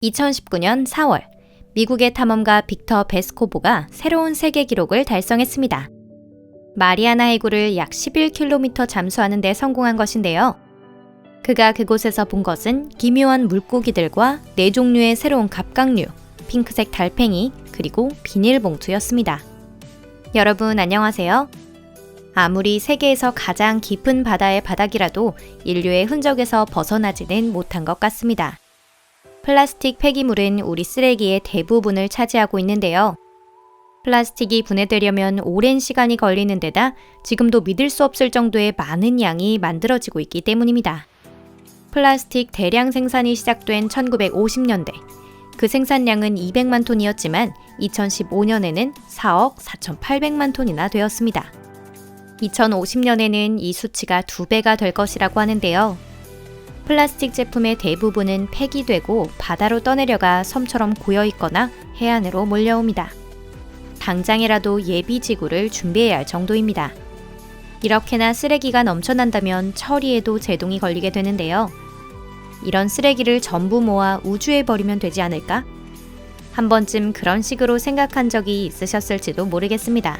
2019년 4월, 미국의 탐험가 빅터 베스코보가 새로운 세계 기록을 달성했습니다. 마리아나 해구를 약 11km 잠수하는 데 성공한 것인데요. 그가 그곳에서 본 것은 기묘한 물고기들과 4종류의 새로운 갑각류, 핑크색 달팽이, 그리고 비닐봉투였습니다. 여러분 안녕하세요. 아무리 세계에서 가장 깊은 바다의 바닥이라도 인류의 흔적에서 벗어나지는 못한 것 같습니다. 플라스틱 폐기물은 우리 쓰레기의 대부분을 차지하고 있는데요. 플라스틱이 분해되려면 오랜 시간이 걸리는 데다 지금도 믿을 수 없을 정도의 많은 양이 만들어지고 있기 때문입니다. 플라스틱 대량 생산이 시작된 1950년대, 그 생산량은 200만 톤이었지만 2015년에는 4억 4,800만 톤이나 되었습니다. 2050년에는 이 수치가 2배가 될 것이라고 하는데요. 플라스틱 제품의 대부분은 폐기되고 바다로 떠내려가 섬처럼 고여있거나 해안으로 몰려옵니다. 당장이라도 예비지구를 준비해야 할 정도입니다. 이렇게나 쓰레기가 넘쳐난다면 처리에도 제동이 걸리게 되는데요. 이런 쓰레기를 전부 모아 우주에 버리면 되지 않을까? 한 번쯤 그런 식으로 생각한 적이 있으셨을지도 모르겠습니다.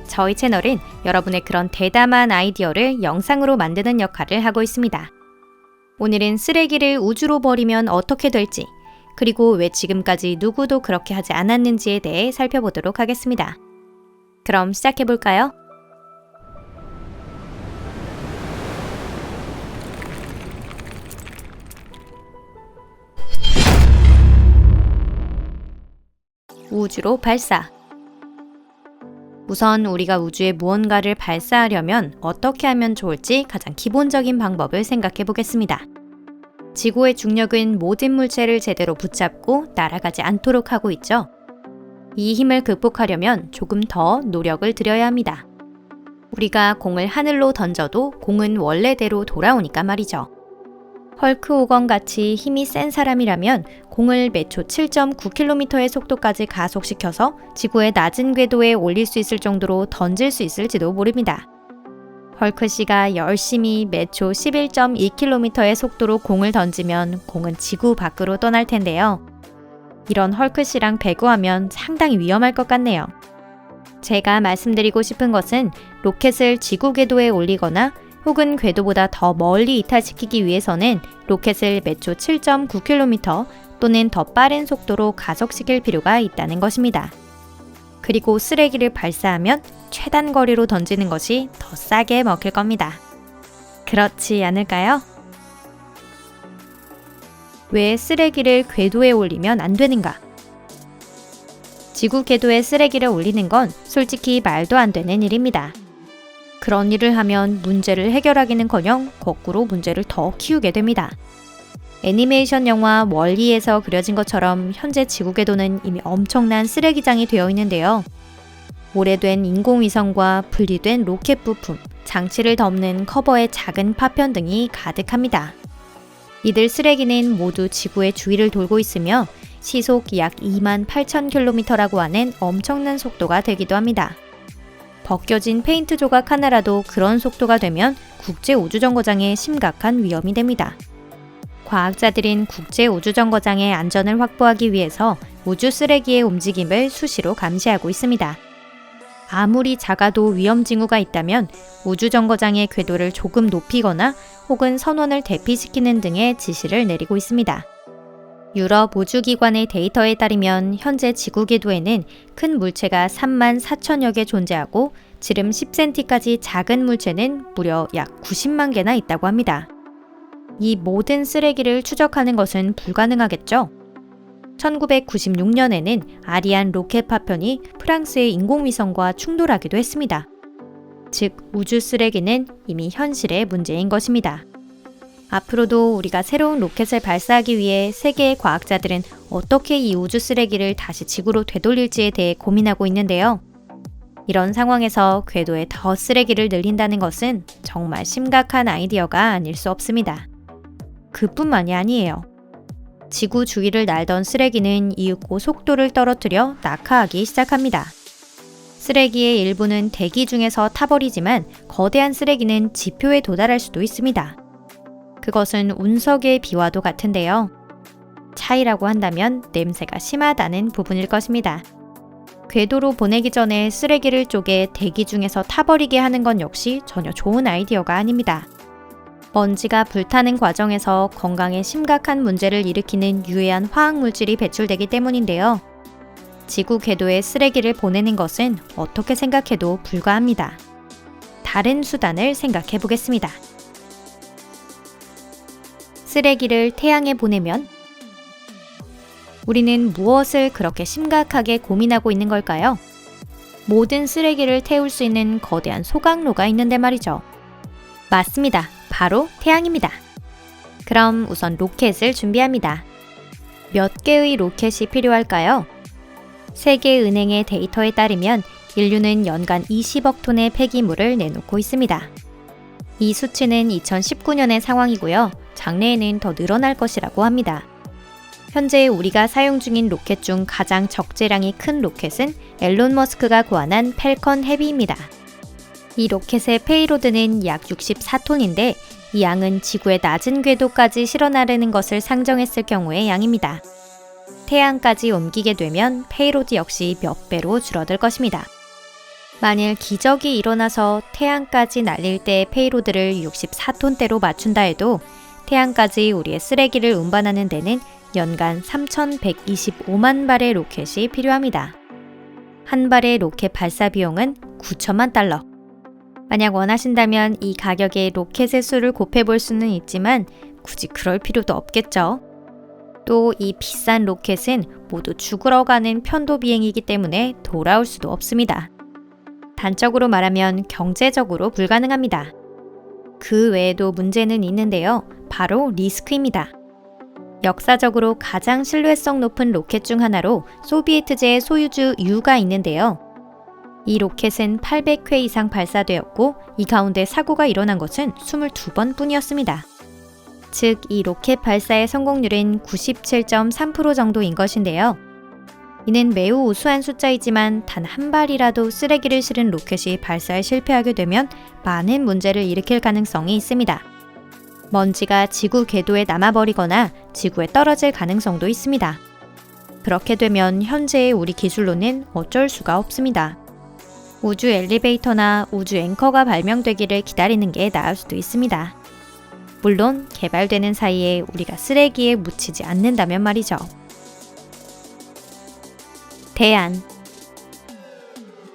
저희 채널은 여러분의 그런 대담한 아이디어를 영상으로 만드는 역할을 하고 있습니다. 오늘은 쓰레기를 우주로 버리면 어떻게 될지, 그리고 왜 지금까지 누구도 그렇게 하지 않았는지에 대해 살펴보도록 하겠습니다. 그럼 시작해볼까요? 우주로 발사. 우선 우리가 우주에 무언가를 발사하려면 어떻게 하면 좋을지 가장 기본적인 방법을 생각해 보겠습니다. 지구의 중력은 모든 물체를 제대로 붙잡고 날아가지 않도록 하고 있죠. 이 힘을 극복하려면 조금 더 노력을 들여야 합니다. 우리가 공을 하늘로 던져도 공은 원래대로 돌아오니까 말이죠. 헐크 호건 같이 힘이 센 사람이라면 공을 매초 7.9km의 속도까지 가속시켜서 지구의 낮은 궤도에 올릴 수 있을 정도로 던질 수 있을지도 모릅니다. 헐크 씨가 열심히 매초 11.2km의 속도로 공을 던지면 공은 지구 밖으로 떠날 텐데요. 이런 헐크 씨랑 배구하면 상당히 위험할 것 같네요. 제가 말씀드리고 싶은 것은 로켓을 지구 궤도에 올리거나 혹은 궤도보다 더 멀리 이탈시키기 위해서는 로켓을 매초 7.9km 또는 더 빠른 속도로 가속시킬 필요가 있다는 것입니다. 그리고 쓰레기를 발사하면 최단 거리로 던지는 것이 더 싸게 먹힐 겁니다. 그렇지 않을까요? 왜 쓰레기를 궤도에 올리면 안 되는가? 지구 궤도에 쓰레기를 올리는 건 솔직히 말도 안 되는 일입니다. 그런 일을 하면 문제를 해결하기는커녕 거꾸로 문제를 더 키우게 됩니다. 애니메이션 영화 월리에서 그려진 것처럼 현재 지구 궤도는 이미 엄청난 쓰레기장이 되어 있는데요. 오래된 인공위성과 분리된 로켓 부품, 장치를 덮는 커버의 작은 파편 등이 가득합니다. 이들 쓰레기는 모두 지구의 주위를 돌고 있으며 시속 약 28,000km라고 하는 엄청난 속도가 되기도 합니다. 벗겨진 페인트 조각 하나라도 그런 속도가 되면 국제우주정거장에 심각한 위험이 됩니다. 과학자들은 국제우주정거장의 안전을 확보하기 위해서 우주 쓰레기의 움직임을 수시로 감시하고 있습니다. 아무리 작아도 위험 징후가 있다면 우주정거장의 궤도를 조금 높이거나 혹은 선원을 대피시키는 등의 지시를 내리고 있습니다. 유럽 우주기관의 데이터에 따르면 현재 지구 궤도에는 큰 물체가 34,000여 개 존재하고 지름 10cm까지 작은 물체는 무려 약 90만 개나 있다고 합니다. 이 모든 쓰레기를 추적하는 것은 불가능하겠죠? 1996년에는 아리안 로켓 파편이 프랑스의 인공위성과 충돌하기도 했습니다. 즉, 우주 쓰레기는 이미 현실의 문제인 것입니다. 앞으로도 우리가 새로운 로켓을 발사하기 위해 세계의 과학자들은 어떻게 이 우주 쓰레기를 다시 지구로 되돌릴지에 대해 고민하고 있는데요. 이런 상황에서 궤도에 더 쓰레기를 늘린다는 것은 정말 심각한 아이디어가 아닐 수 없습니다. 그뿐만이 아니에요. 지구 주위를 날던 쓰레기는 이윽고 속도를 떨어뜨려 낙하하기 시작합니다. 쓰레기의 일부는 대기 중에서 타버리지만 거대한 쓰레기는 지표에 도달할 수도 있습니다. 그것은 운석의 비와도 같은데요. 차이라고 한다면 냄새가 심하다는 부분일 것입니다. 궤도로 보내기 전에 쓰레기를 쪼개 대기 중에서 타버리게 하는 건 역시 전혀 좋은 아이디어가 아닙니다. 먼지가 불타는 과정에서 건강에 심각한 문제를 일으키는 유해한 화학물질이 배출되기 때문인데요. 지구 궤도에 쓰레기를 보내는 것은 어떻게 생각해도 불가합니다. 다른 수단을 생각해 보겠습니다. 쓰레기를 태양에 보내면 우리는 무엇을 그렇게 심각하게 고민하고 있는 걸까요? 모든 쓰레기를 태울 수 있는 거대한 소각로가 있는데 말이죠. 맞습니다. 바로 태양입니다. 그럼 우선 로켓을 준비합니다. 몇 개의 로켓이 필요할까요? 세계은행의 데이터에 따르면 인류는 연간 20억 톤의 폐기물을 내놓고 있습니다. 이 수치는 2019년의 상황이고요. 장래에는 더 늘어날 것이라고 합니다. 현재 우리가 사용 중인 로켓 중 가장 적재량이 큰 로켓은 앨런 머스크가 고안한 팰컨 헤비입니다. 이 로켓의 페이로드는 약 64톤인데 이 양은 지구의 낮은 궤도까지 실어나르는 것을 상정했을 경우의 양입니다. 태양까지 옮기게 되면 페이로드 역시 몇 배로 줄어들 것입니다. 만일 기적이 일어나서 태양까지 날릴 때의 페이로드를 64톤대로 맞춘다 해도 태양까지 우리의 쓰레기를 운반하는 데는 연간 3,125만 발의 로켓이 필요합니다. 한 발의 로켓 발사 비용은 9천만 달러. 만약 원하신다면 이 가격에 로켓의 수를 곱해볼 수는 있지만 굳이 그럴 필요도 없겠죠. 또 이 비싼 로켓은 모두 죽으러 가는 편도 비행이기 때문에 돌아올 수도 없습니다. 단적으로 말하면 경제적으로 불가능합니다. 그 외에도 문제는 있는데요. 바로 리스크입니다. 역사적으로 가장 신뢰성 높은 로켓 중 하나로 소비에트제의 소유주 U가 있는데요. 이 로켓은 800회 이상 발사되었고 이 가운데 사고가 일어난 것은 22번 뿐이었습니다. 즉, 이 로켓 발사의 성공률은 97.3% 정도인 것인데요. 이는 매우 우수한 숫자이지만 단 한 발이라도 쓰레기를 실은 로켓이 발사에 실패하게 되면 많은 문제를 일으킬 가능성이 있습니다. 먼지가 지구 궤도에 남아버리거나 지구에 떨어질 가능성도 있습니다. 그렇게 되면 현재의 우리 기술로는 어쩔 수가 없습니다. 우주 엘리베이터나 우주 앵커가 발명되기를 기다리는 게 나을 수도 있습니다. 물론 개발되는 사이에 우리가 쓰레기에 묻히지 않는다면 말이죠. 대안.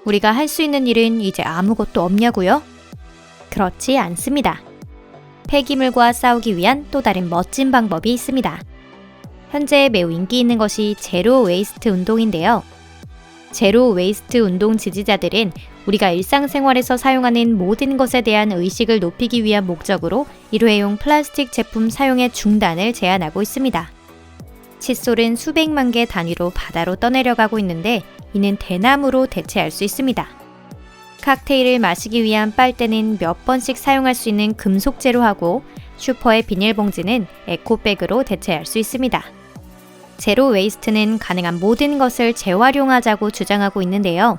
우리가 할 수 있는 일은 이제 아무것도 없냐고요? 그렇지 않습니다. 폐기물과 싸우기 위한 또 다른 멋진 방법이 있습니다. 현재 매우 인기 있는 것이 제로 웨이스트 운동인데요. 제로 웨이스트 운동 지지자들은 우리가 일상생활에서 사용하는 모든 것에 대한 의식을 높이기 위한 목적으로 일회용 플라스틱 제품 사용의 중단을 제안하고 있습니다. 칫솔은 수백만 개 단위로 바다로 떠내려가고 있는데 이는 대나무로 대체할 수 있습니다. 칵테일을 마시기 위한 빨대는 몇 번씩 사용할 수 있는 금속재로 하고 슈퍼의 비닐봉지는 에코백으로 대체할 수 있습니다. 제로 웨이스트는 가능한 모든 것을 재활용하자고 주장하고 있는데요.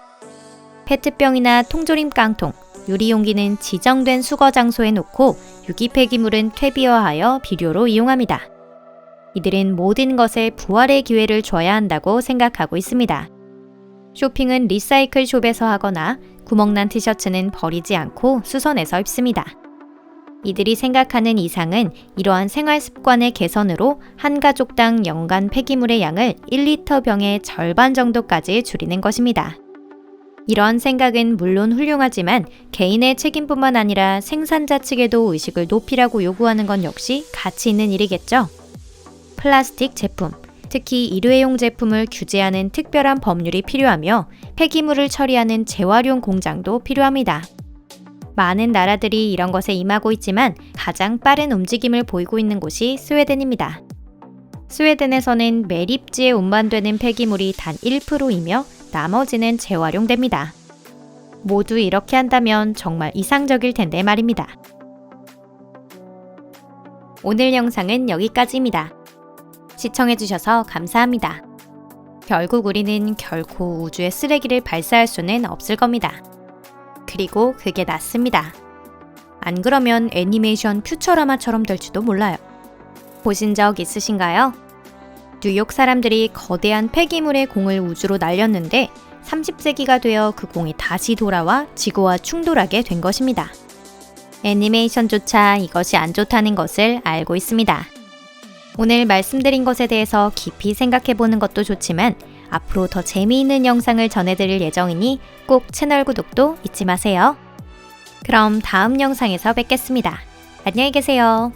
페트병이나 통조림 깡통, 유리용기는 지정된 수거 장소에 놓고 유기 폐기물은 퇴비화하여 비료로 이용합니다. 이들은 모든 것에 부활의 기회를 줘야 한다고 생각하고 있습니다. 쇼핑은 리사이클 숍에서 하거나 구멍난 티셔츠는 버리지 않고 수선해서 입습니다. 이들이 생각하는 이상은 이러한 생활 습관의 개선으로 한 가족당 연간 폐기물의 양을 1리터 병의 절반 정도까지 줄이는 것입니다. 이러한 생각은 물론 훌륭하지만 개인의 책임뿐만 아니라 생산자 측에도 의식을 높이라고 요구하는 건 역시 가치 있는 일이겠죠. 플라스틱 제품, 특히 일회용 제품을 규제하는 특별한 법률이 필요하며 폐기물을 처리하는 재활용 공장도 필요합니다. 많은 나라들이 이런 것에 임하고 있지만 가장 빠른 움직임을 보이고 있는 곳이 스웨덴입니다. 스웨덴에서는 매립지에 운반되는 폐기물이 단 1%이며 나머지는 재활용됩니다. 모두 이렇게 한다면 정말 이상적일 텐데 말입니다. 오늘 영상은 여기까지입니다. 시청해주셔서 감사합니다. 결국 우리는 결코 우주에 쓰레기를 발사할 수는 없을 겁니다. 그리고 그게 낫습니다. 안 그러면 애니메이션 퓨처라마처럼 될지도 몰라요. 보신 적 있으신가요? 뉴욕 사람들이 거대한 폐기물의 공을 우주로 날렸는데 30세기가 되어 그 공이 다시 돌아와 지구와 충돌하게 된 것입니다. 애니메이션조차 이것이 안 좋다는 것을 알고 있습니다. 오늘 말씀드린 것에 대해서 깊이 생각해보는 것도 좋지만 앞으로 더 재미있는 영상을 전해드릴 예정이니 꼭 채널 구독도 잊지 마세요. 그럼 다음 영상에서 뵙겠습니다. 안녕히 계세요.